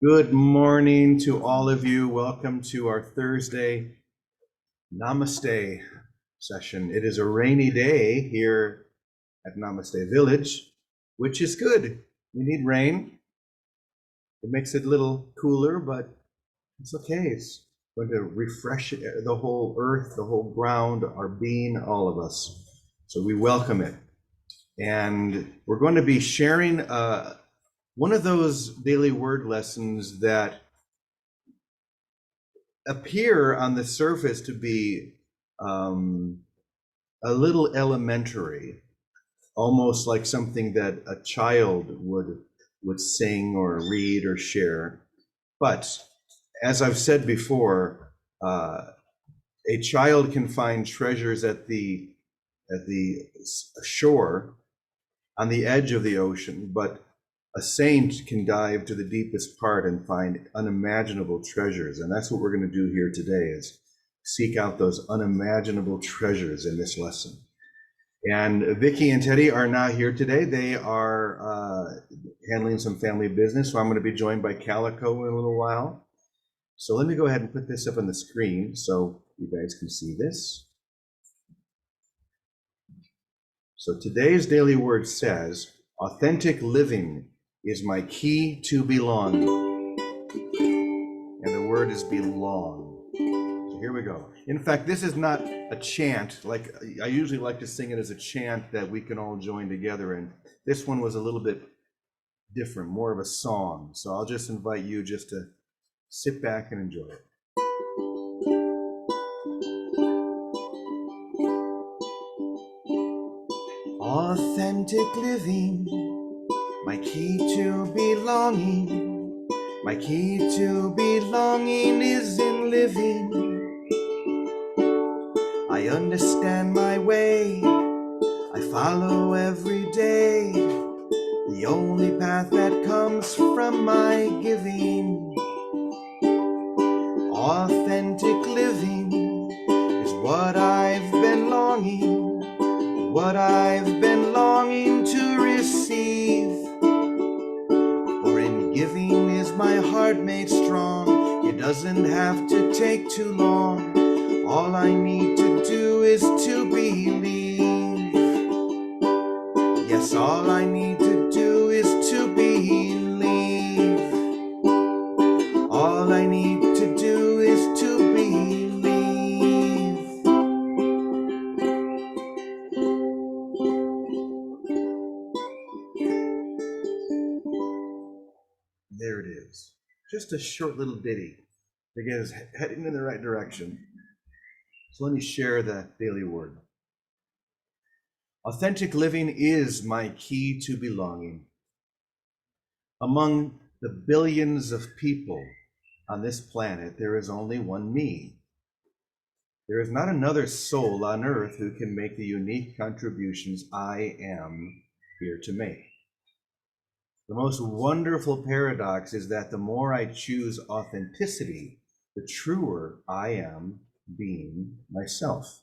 Good morning to all of you. Welcome to our Thursday Namaste session. It is a rainy day here at Namaste Village, which is good. We need rain. It makes it a little cooler, but it's okay. It's going to refresh the whole earth, the whole ground, our being, all of us. So we welcome it. And we're going to be sharing one of those daily word lessons that appear on the surface to be a little elementary, almost like something that a child would sing or read or share. But as I've said before, a child can find treasures at the shore, on the edge of the ocean, but a saint can dive to the deepest part and find unimaginable treasures. And that's what we're going to do here today, is seek out those unimaginable treasures in this lesson. And Vicky and Teddy are not here today. They are handling some family business. So I'm going to be joined by Calico in a little while. So let me go ahead and put this up on the screen so you guys can see this. So today's daily word says, authentic living is my key to belong. And the word is belong. So here we go. In fact, this is not a chant. Like I usually like to sing it as a chant that we can all join together in. This one was a little bit different, more of a song. So I'll just invite you just to sit back and enjoy it. Authentic living, my key to belonging. My key to belonging is in living. I understand my way, I follow every day, the only path that comes from my giving. Authentic living is what I've been longing, what I've been longing to receive. For in giving is my heart made strong. It doesn't have to take too long. All I need to do is to believe. Yes, all I need to do is to believe. All I need to do is to believe. There it is. Just a short little ditty to get us heading in the right direction. So let me share the daily word. Authentic living is my key to belonging. Among the billions of people on this planet, there is only one me. There is not another soul on earth who can make the unique contributions I am here to make. The most wonderful paradox is that the more I choose authenticity, the truer I am being myself.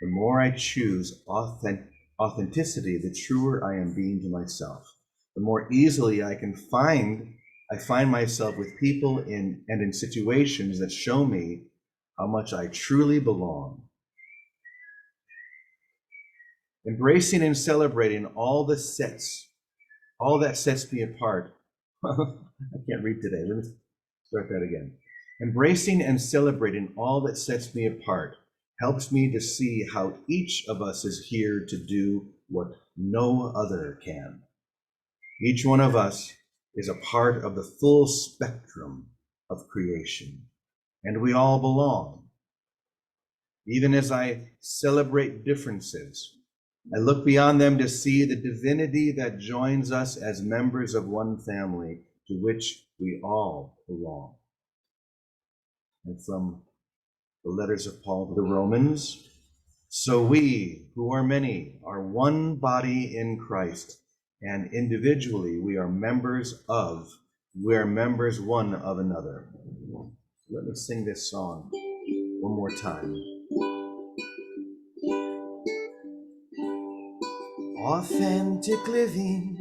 The more I choose authenticity, the truer I am being to myself. The more easily I find myself with people and in situations that show me how much I truly belong. Embracing and celebrating all that sets me apart. I can't read today. Let me start that again. Embracing and celebrating all that sets me apart helps me to see how each of us is here to do what no other can. Each one of us is a part of the full spectrum of creation, and we all belong. Even as I celebrate differences, I look beyond them to see the divinity that joins us as members of one family to which we all belong. And from the letters of Paul to the Romans, so we, who are many, are one body in Christ, and individually we are members one of another. Let me sing this song one more time. Authentic living,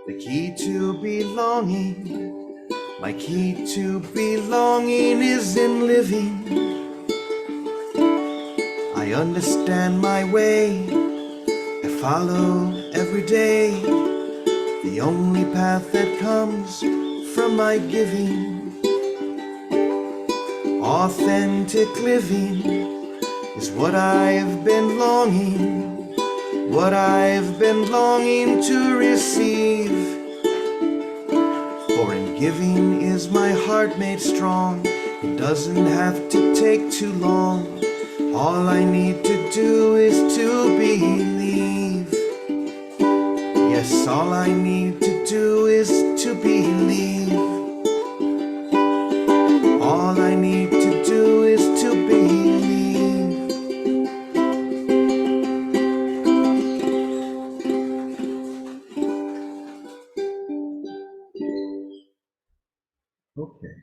The key to belonging, my key to belonging is in living. I understand my way, I follow every day the only path that comes from my giving. Authentic living is what I've been longing, what I've been longing to receive. For in giving is my heart made strong. It doesn't have to take too long. All I need to do is to believe. Yes, all I need to do is to believe. All I need to do is to believe. Okay.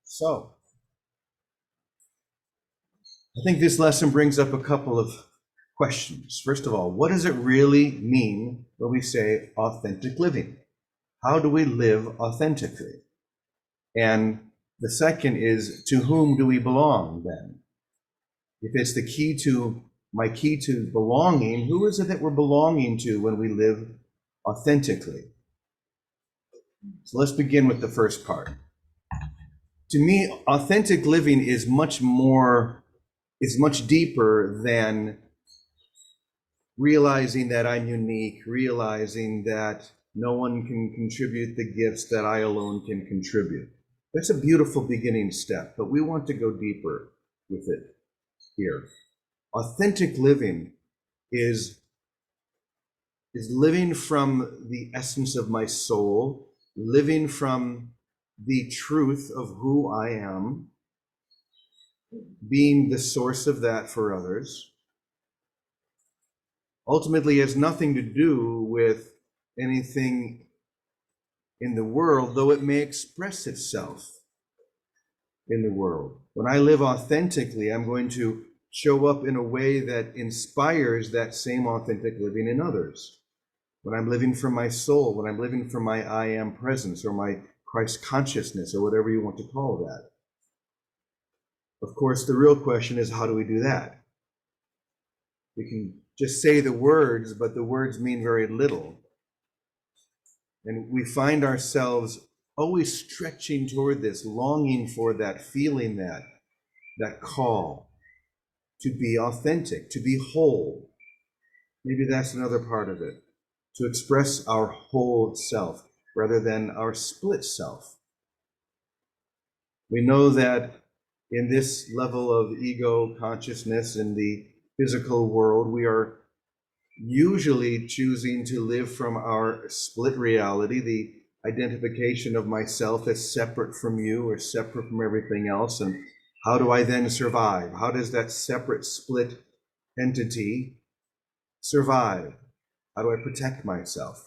So, I think this lesson brings up a couple of questions. First of all, what does it really mean when we say authentic living? How do we live authentically? And the second is, to whom do we belong then? If it's the key to, my key to belonging, who is it that we're belonging to when we live authentically? So let's begin with the first part. To me, authentic living is much deeper than realizing that I'm unique, realizing that no one can contribute the gifts that I alone can contribute. That's a beautiful beginning step, but we want to go deeper with it here. Authentic living is living from the essence of my soul, living from the truth of who I am, being the source of that for others. Ultimately, it has nothing to do with anything in the world, though it may express itself in the world. When I live authentically, I'm going to show up in a way that inspires that same authentic living in others. When I'm living from my soul, when I'm living from my I am presence or my Christ consciousness or whatever you want to call that. Of course, the real question is, how do we do that? We can just say the words, but the words mean very little. And we find ourselves always stretching toward this, longing for that, feeling that call to be authentic, to be whole. Maybe that's another part of it, to express our whole self rather than our split self. We know that in this level of ego consciousness in the physical world, we are usually choosing to live from our split reality, the identification of myself as separate from you or separate from everything else. And how do I then survive? How does that separate split entity survive? How do I protect myself?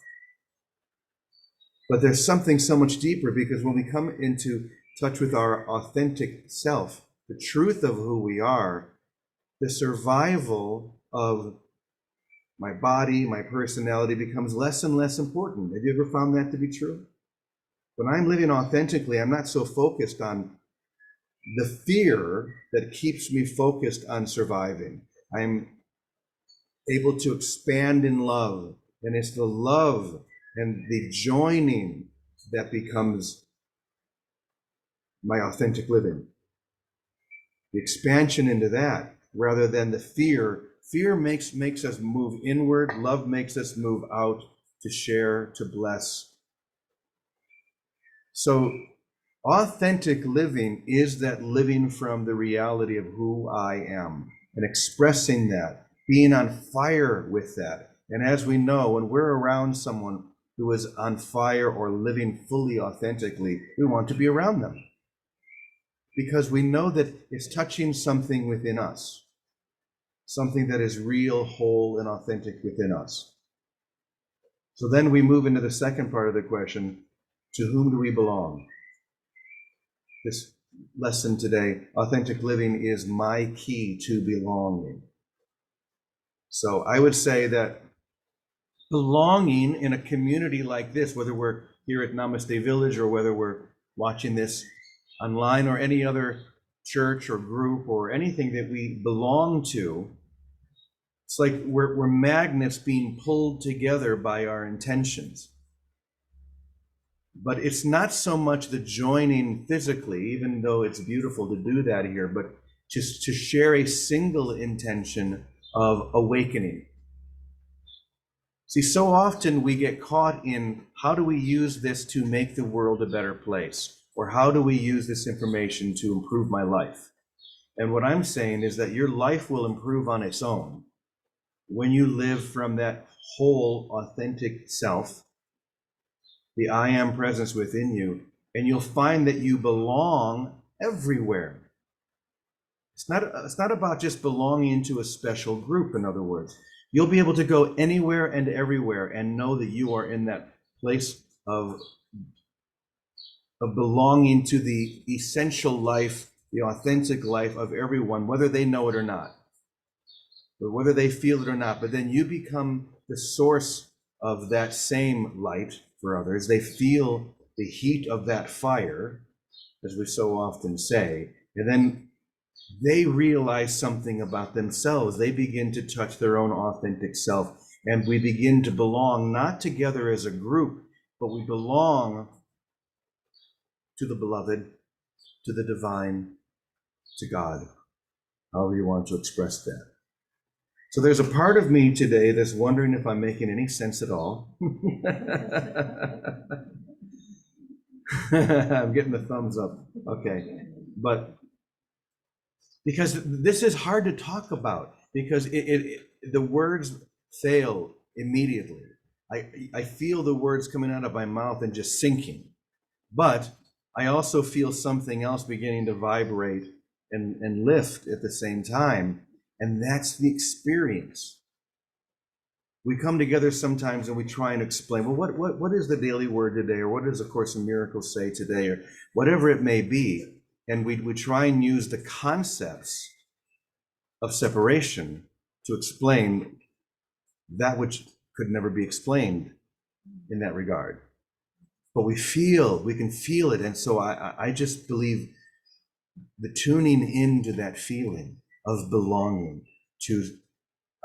But there's something so much deeper, because when we come into touch with our authentic self, the truth of who we are, the survival of my body, my personality becomes less and less important. Have you ever found that to be true? When I'm living authentically, I'm not so focused on the fear that keeps me focused on surviving. I'm able to expand in love, and it's the love and the joining that becomes my authentic living. The expansion into that rather than the fear. Fear makes us move inward. Love makes us move out to share, to bless. So authentic living is that living from the reality of who I am and expressing that, being on fire with that. And as we know, when we're around someone who is on fire or living fully authentically, we want to be around them, because we know that it's touching something within us, something that is real, whole, and authentic within us. So then we move into the second part of the question: to whom do we belong? This lesson today, authentic living is my key to belonging. So I would say that belonging in a community like this, whether we're here at Namaste Village or whether we're watching this online or any other church or group or anything that we belong to, it's like we're magnets being pulled together by our intentions. But it's not so much the joining physically, even though it's beautiful to do that here, but just to share a single intention of awakening. See, so often we get caught in how do we use this to make the world a better place? Or how do we use this information to improve my life? And what I'm saying is that your life will improve on its own when you live from that whole authentic self, the I am presence within you, and you'll find that you belong everywhere. It's not about just belonging to a special group, in other words. You'll be able to go anywhere and everywhere and know that you are in that place of belonging to the essential life, the authentic life of everyone, whether they know it or not, or whether they feel it or not. But then you become the source of that same light for others. They feel the heat of that fire, as we so often say, and then they realize something about themselves. They begin to touch their own authentic self, and we begin to belong not together as a group, but we belong to the beloved, to the divine, to God, however you want to express that. So there's a part of me today that's wondering if I'm making any sense at all. I'm getting the thumbs up. Okay. But because this is hard to talk about, because the words fail immediately. I feel the words coming out of my mouth and just sinking. But I also feel something else beginning to vibrate and lift at the same time. And that's the experience. We come together sometimes and we try and explain, well, what is the daily word today? Or what does A Course in Miracles say today? Or whatever it may be. And we try and use the concepts of separation to explain that which could never be explained in that regard. But we can feel it. And so I just believe the tuning into that feeling of belonging to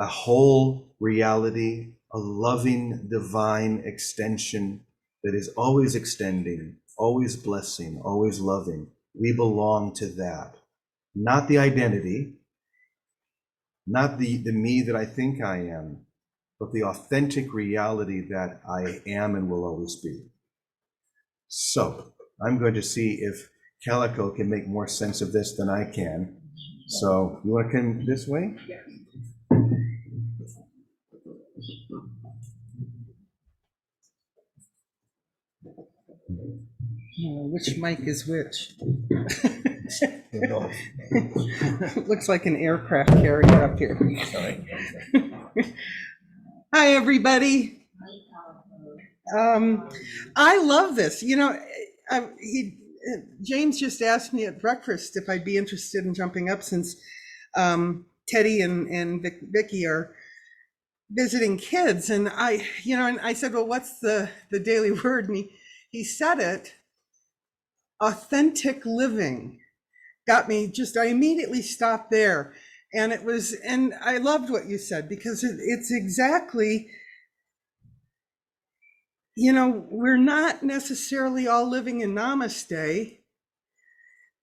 a whole reality, a loving divine extension that is always extending, always blessing, always loving. We belong to that, not the identity, not the me that I think I am, but the authentic reality that I am and will always be. So I'm going to see if Calico can make more sense of this than I can. So you want to come this way? Yeah. Which mic is which? Looks like an aircraft carrier up here. Sorry. Hi, everybody. I love this. You know, James just asked me at breakfast if I'd be interested in jumping up, since Teddy and Vicky are visiting kids, and I said, well, what's the daily word? And he said it. Authentic living got me. I immediately stopped there, and I loved what you said, because it's exactly, we're not necessarily all living in Namaste,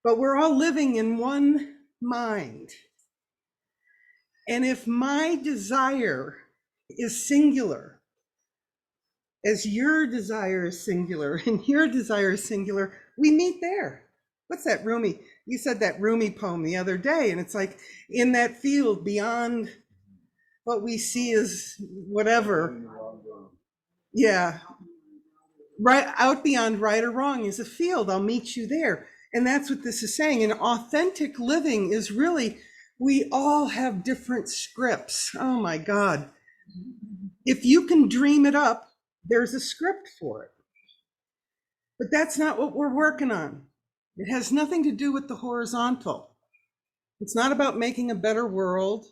but we're all living in one mind. And if my desire is singular, as your desire is singular and your desire is singular, we meet there. What's that Rumi? You said that Rumi poem the other day, and it's like, in that field beyond what we see as whatever. Yeah. Right out beyond right or wrong is a field. I'll meet you there. And that's what this is saying. And authentic living is really, we all have different scripts. Oh my God. If you can dream it up, there's a script for it. But that's not what we're working on. It has nothing to do with the horizontal. It's not about making a better world.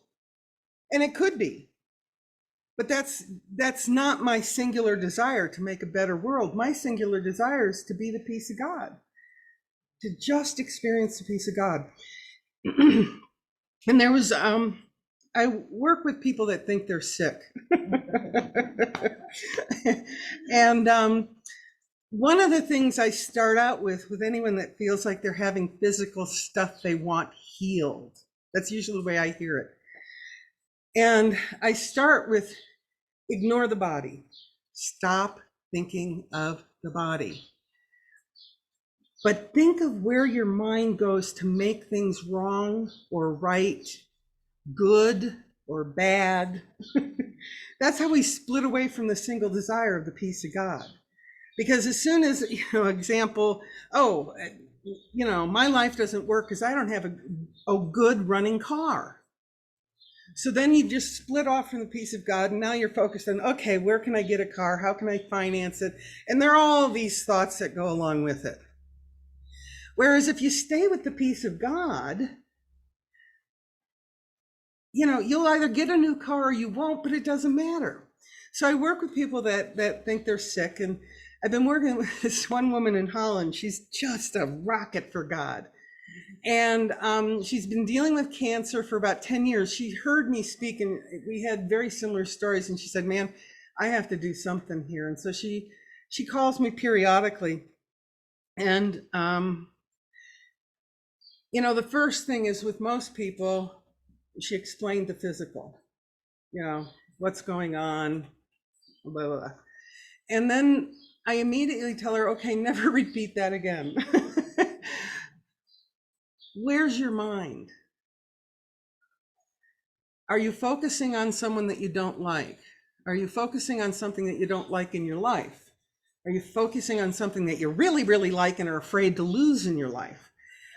And it could be. But that's not my singular desire to make a better world. My singular desire is to be the peace of God, to just experience the peace of God. And there was, I work with people that think they're sick. And one of the things I start out with anyone that feels like they're having physical stuff they want healed, that's usually the way I hear it. And I start with ignore the body. Stop thinking of the body. But think of where your mind goes to make things wrong or right, good or bad. That's how we split away from the single desire of the peace of God. Because as soon as, example, my life doesn't work because I don't have a good running car. So then you just split off from the peace of God, and now you're focused on, okay, where can I get a car? How can I finance it? And there are all these thoughts that go along with it. Whereas if you stay with the peace of God, you'll either get a new car or you won't, but it doesn't matter. So I work with people that think they're sick, and I've been working with this one woman in Holland. She's just a rocket for God. And she's been dealing with cancer for about 10 years. She heard me speak, and we had very similar stories. And she said, man, I have to do something here. And so she calls me periodically. And, the first thing is with most people, she explained the physical, what's going on, blah, blah, blah. And then I immediately tell her, okay, never repeat that again. Where's your mind? Are you focusing on someone that you don't like? Are you focusing on something that you don't like in your life? Are you focusing on something that you really, really like and are afraid to lose in your life?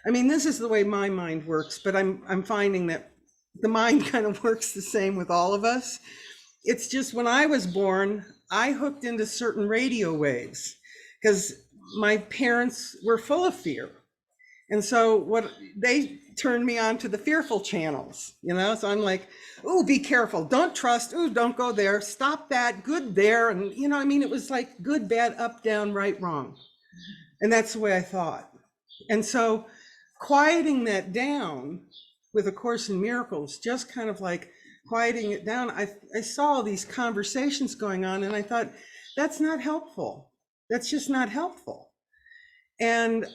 I mean, this is the way my mind works, but I'm finding that the mind kind of works the same with all of us. It's just when I was born, I hooked into certain radio waves because my parents were full of fear. And so what they turned me on to the fearful channels, so I'm like, oh, be careful. Don't trust. Oh, don't go there. Stop that. Good there. And, it was like good, bad, up, down, right, wrong. And that's the way I thought. And so quieting that down with A Course in Miracles, just kind of like quieting it down, I saw all these conversations going on, and I thought, that's not helpful. That's just not helpful. And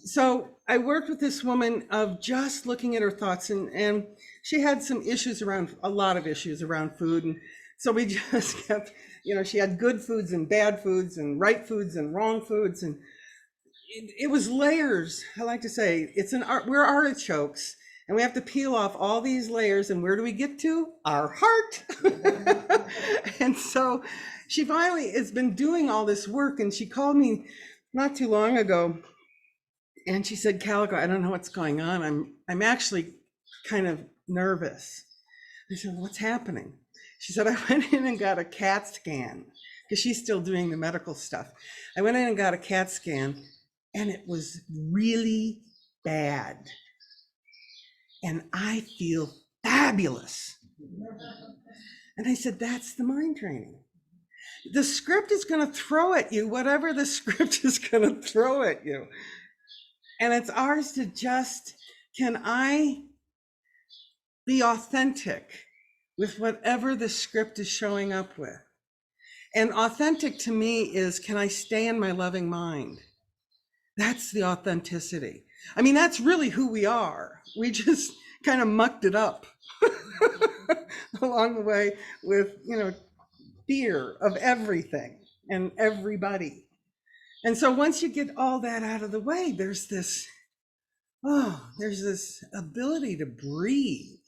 so I worked with this woman of just looking at her thoughts, and she had a lot of issues around food. And so we just kept, she had good foods and bad foods and right foods and wrong foods. And it was layers. I like to say we're artichokes, and we have to peel off all these layers. And where do we get to? Our heart. And so she finally has been doing all this work, and she called me not too long ago. And she said, Calico, I don't know what's going on. I'm actually kind of nervous. I said, what's happening? She said, I went in and got a CAT scan because she's still doing the medical stuff. I went in and got a CAT scan, and it was really bad. And I feel fabulous. And I said, that's the mind training. The script is going to throw at you whatever the script is going to throw at you. And it's ours to just, can I be authentic with whatever the script is showing up with? And authentic to me is, can I stay in my loving mind? That's the authenticity. I mean, that's really who we are. We just kind of mucked it up along the way with, fear of everything and everybody. And so once you get all that out of the way, there's this ability to breathe,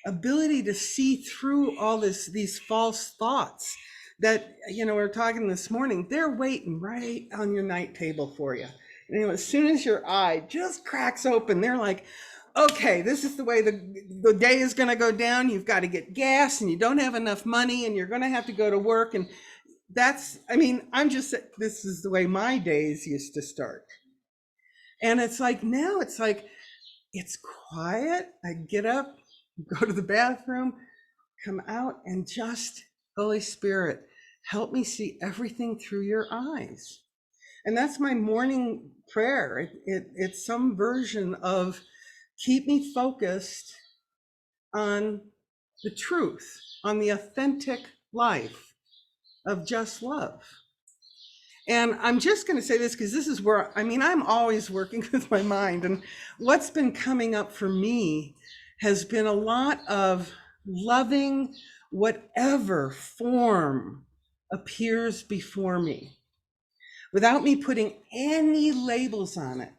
ability to see through all these false thoughts that, we were talking this morning, they're waiting right on your night table for you. And as soon as your eye just cracks open, they're like, okay, this is the way the day is going to go down. You've got to get gas, and you don't have enough money, and you're going to have to go to work. And this is the way my days used to start. And it's like, now it's like, it's quiet. I get up, go to the bathroom, come out and just, Holy Spirit, help me see everything through your eyes. And that's my morning prayer. It's some version of keep me focused on the truth, on the authentic life of just love. And I'm just going to say this because this is where, I mean, I'm always working with my mind. And what's been coming up for me has been a lot of loving whatever form appears before me without me putting any labels on it.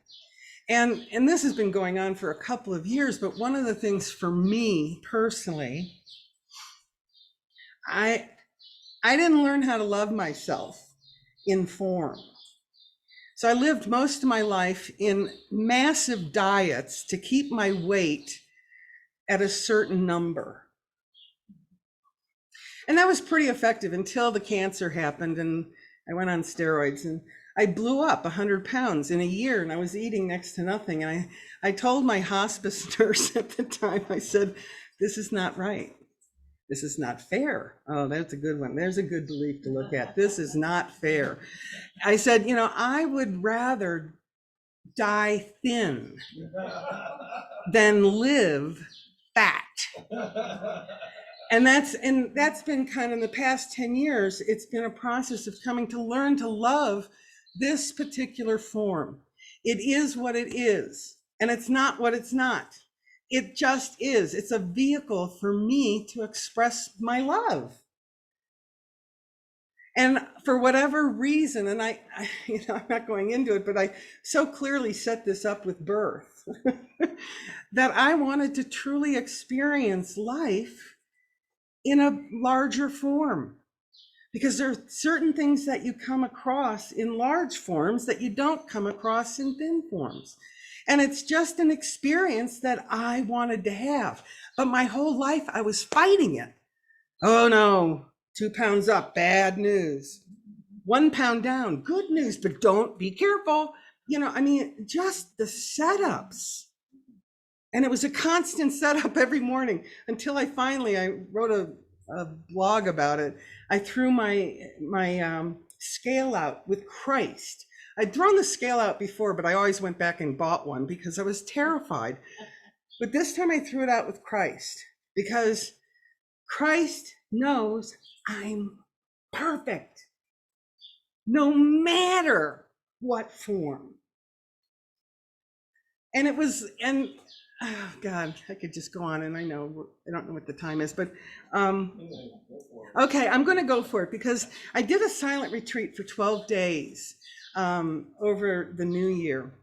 And this has been going on for a couple of years, but one of the things for me personally, I didn't learn how to love myself in form. So I lived most of my life in massive diets to keep my weight at a certain number. And that was pretty effective until the cancer happened and I went on steroids and I blew up 100 pounds in a year and I was eating next to nothing. And I told my hospice nurse at the time, I said, this is not right. This is not fair. Oh, that's a good one. There's a good belief to look at. This is not fair. I said, you know, I would rather die thin than live fat. And that's been kind of in the past 10 years, it's been a process of coming to learn to love this particular form. It is what it is, and it's not what it's not. It just is. It's a vehicle for me to express my love. And for whatever reason, and I'm not going into it, but I so clearly set this up with birth that I wanted to truly experience life in a larger form. Because there are certain things that you come across in large forms that you don't come across in thin forms. And it's just an experience that I wanted to have. But my whole life I was fighting it. Oh no, 2 pounds up, bad news. 1 pound down, good news, but don't be careful. You know, I mean, just the setups. And it was a constant setup every morning until I wrote a blog about it. I threw my scale out with Christ. I'd thrown the scale out before, but I always went back and bought one because I was terrified. But this time I threw it out with Christ because Christ knows I'm perfect, no matter what form. And it was, and oh God, I could just go on, and I don't know what the time is, but okay, I'm going to go for it because I did a silent retreat for 12 days over the new year.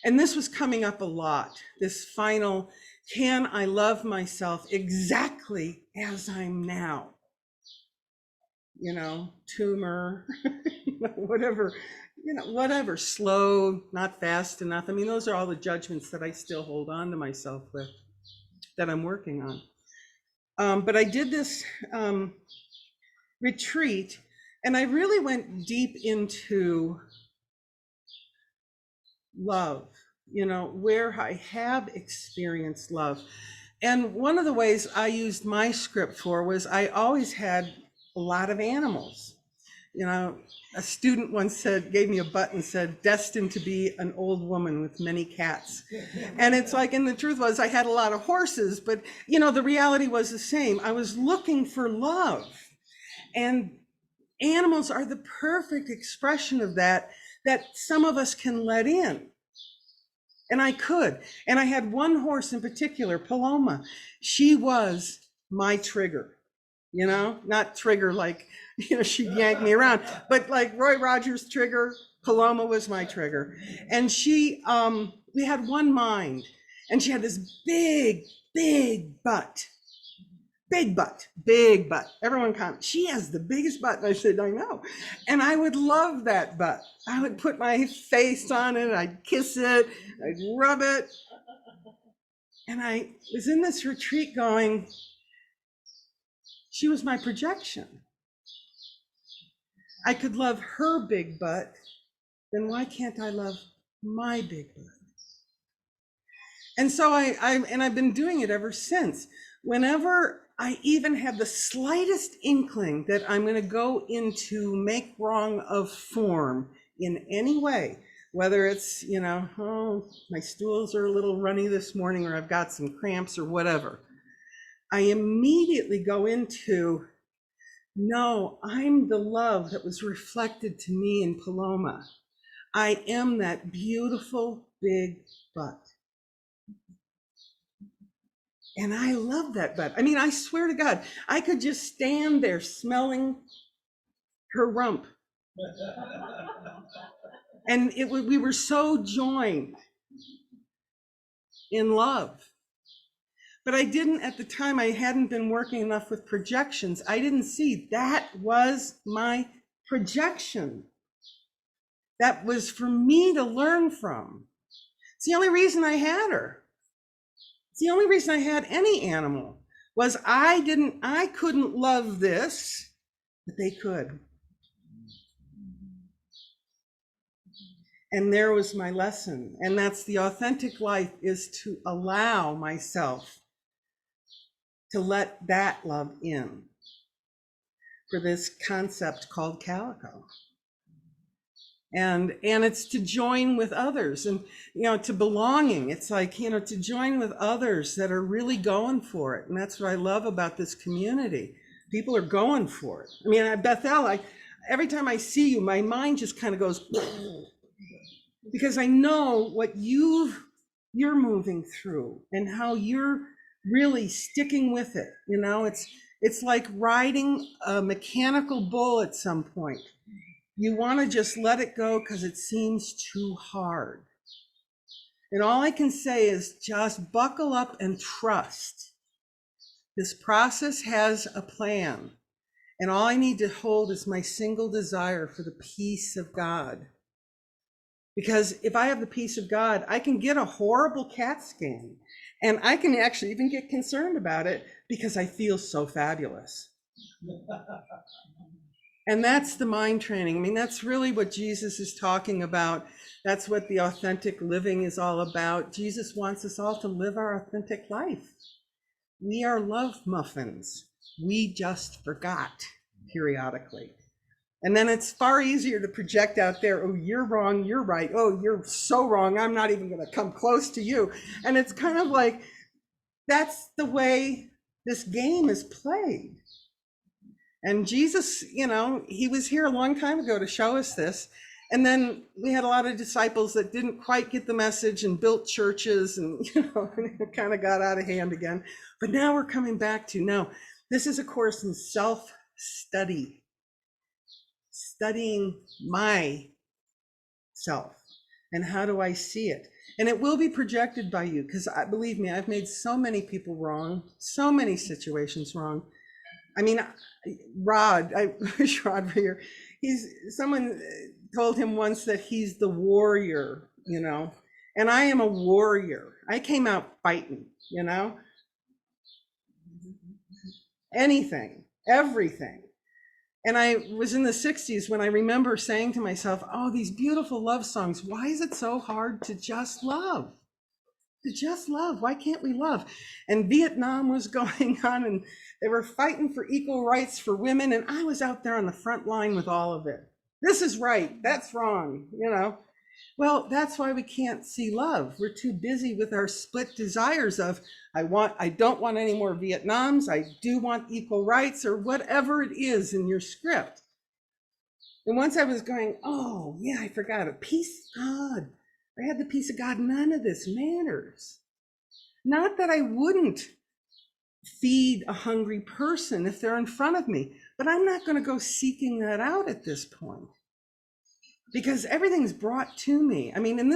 And this was coming up a lot, this final, can I love myself exactly as I'm now? You know, tumor, whatever, slow, not fast enough. I mean, those are all the judgments that I still hold on to myself with, that I'm working on. But I did this retreat, and I really went deep into love, where I have experienced love. And one of the ways I used my script for was I always had a lot of animals. A student once gave me a button, said, destined to be an old woman with many cats. And it's like, and the truth was I had a lot of horses, but the reality was the same. I was looking for love. And animals are the perfect expression of that some of us can let in. And I could. And I had one horse in particular, Paloma. She was my trigger. Not trigger like, she'd yank me around, but like Roy Rogers' trigger, Paloma was my trigger. And we had one mind, and she had this big butt. Big butt. Everyone commented, she has the biggest butt. And I said, I know. And I would love that butt. I would put my face on it. I'd kiss it. I'd rub it. And I was in this retreat going, she was my projection. I could love her big butt, then why can't I love my big butt? And so I've been doing it ever since. whenever I even have the slightest inkling that I'm going to go into make wrong of form in any way, whether it's, oh, my stools are a little runny this morning, or I've got some cramps or whatever, I immediately go into, no, I'm the love that was reflected to me in Paloma. I am that beautiful big butt. And I love that butt. I mean, I swear to God, I could just stand there smelling her rump. And we were so joined in love. But I didn't, at the time, I hadn't been working enough with projections. I didn't see that was my projection. That was for me to learn from. It's the only reason I had her. It's the only reason I had any animal was I couldn't love this, but they could. And there was my lesson. And that's the authentic life, is to allow myself to let that love in for this concept called calico. And it's to join with others, and to belonging. It's like, to join with others that are really going for it. And that's what I love about this community. People are going for it. I mean, Bethel, every time I see you, my mind just kind of goes, because I know what you're moving through and how you're really sticking with it. It's like riding a mechanical bull at some point. You want to just let it go because it seems too hard. And all I can say is just buckle up and trust. This process has a plan. And all I need to hold is my single desire for the peace of God. Because if I have the peace of God, I can get a horrible CAT scan. And I can actually even get concerned about it because I feel so fabulous. And that's the mind training. I mean, that's really what Jesus is talking about. That's what the authentic living is all about. Jesus wants us all to live our authentic life. We are love muffins. We just forgot periodically. And then it's far easier to project out there, oh, you're wrong, you're right. Oh, you're so wrong, I'm not even going to come close to you. And it's kind of like, that's the way this game is played. And Jesus, he was here a long time ago to show us this. And then we had a lot of disciples that didn't quite get the message and built churches, and it kind of got out of hand again. But now we're coming back to, no, this is a course in self-study, studying myself and how do I see it. And it will be projected by you, because believe me, I've made so many people wrong, so many situations wrong. I mean, Rod, I wish Rod were here. Someone told him once that he's the warrior, and I am a warrior. I came out fighting, anything, everything. And I was in the 60s when I remember saying to myself, oh, these beautiful love songs, why is it so hard to just love? To just love. Why can't we love? And Vietnam was going on, and they were fighting for equal rights for women. And I was out there on the front line with all of it. This is right. That's wrong. Well, that's why we can't see love. We're too busy with our split desires of, I don't want any more Vietnams. I do want equal rights, or whatever it is in your script. And once I was going, oh yeah, I forgot it. Peace of God. I had the peace of God. None of this matters. Not that I wouldn't feed a hungry person if they're in front of me, but I'm not going to go seeking that out at this point, because everything's brought to me. I mean, and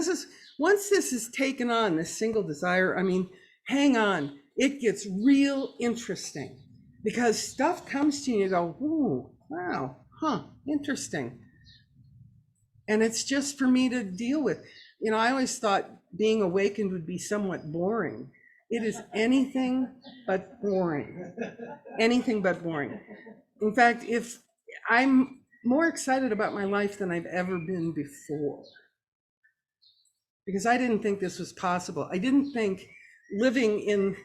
once this is taken on, this single desire, I mean, hang on, it gets real interesting, because stuff comes to you and you go, ooh, wow, interesting. And it's just for me to deal with. I always thought being awakened would be somewhat boring. It is anything but boring. Anything but boring. In fact, if I'm more excited about my life than I've ever been before, because I didn't think this was possible. I didn't think living in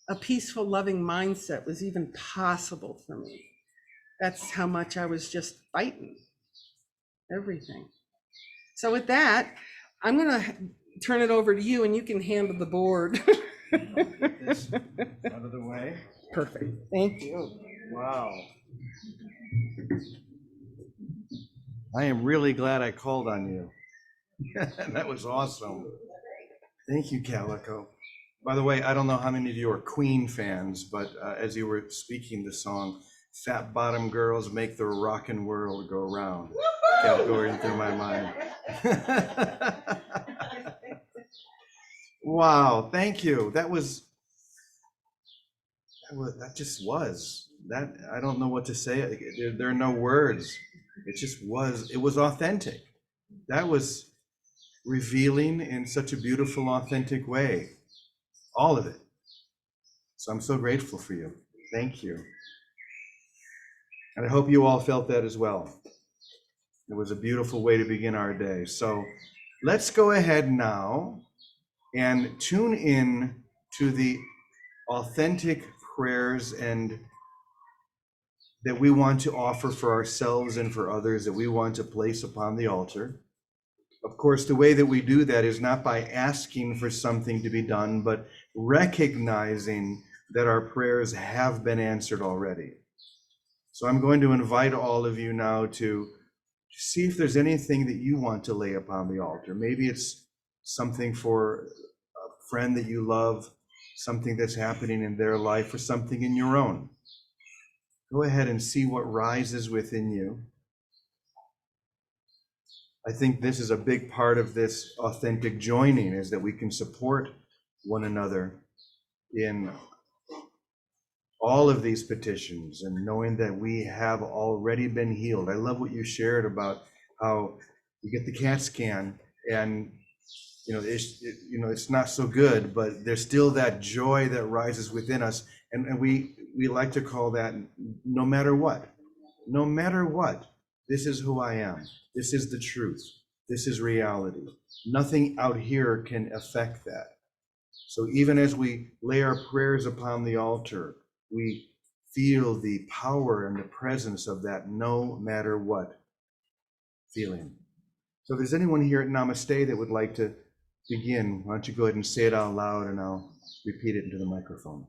a peaceful, loving mindset was even possible for me. That's how much I was just fighting everything. So with that, I'm going to turn it over to you, and you can handle the board. Get this out of the way. Perfect. Thank you. Wow. I am really glad I called on you. That was awesome. Thank you, Calico. By the way, I don't know how many of you are Queen fans, but as you were speaking the song, Fat Bottom Girls Make the Rockin' World Go Round, kept going through my mind. Wow, thank you. That just was. That, I don't know what to say. There are no words. It just was. It was authentic. That was revealing in such a beautiful, authentic way. All of it. So I'm so grateful for you. Thank you. And I hope you all felt that as well. It was a beautiful way to begin our day. So let's go ahead now and tune in to the authentic prayers and that we want to offer for ourselves and for others, that we want to place upon the altar. Of course, the way that we do that is not by asking for something to be done, but recognizing that our prayers have been answered already. So I'm going to invite all of you now to see if there's anything that you want to lay upon the altar. Maybe it's something for a friend that you love, something that's happening in their life, or something in your own. Go ahead and see what rises within you. I think this is a big part of this authentic joining, is that we can support one another in all of these petitions and knowing that we have already been healed. I love what you shared about how you get the CAT scan and it's not so good, but there's still that joy that rises within us. And we like to call that no matter what, this is who I am. This is the truth. This is reality. Nothing out here can affect that. So even as we lay our prayers upon the altar, we feel the power and the presence of that no matter what feeling. So if there's anyone here at Namaste that would like to begin, why don't you go ahead and say it out loud and I'll repeat it into the microphone.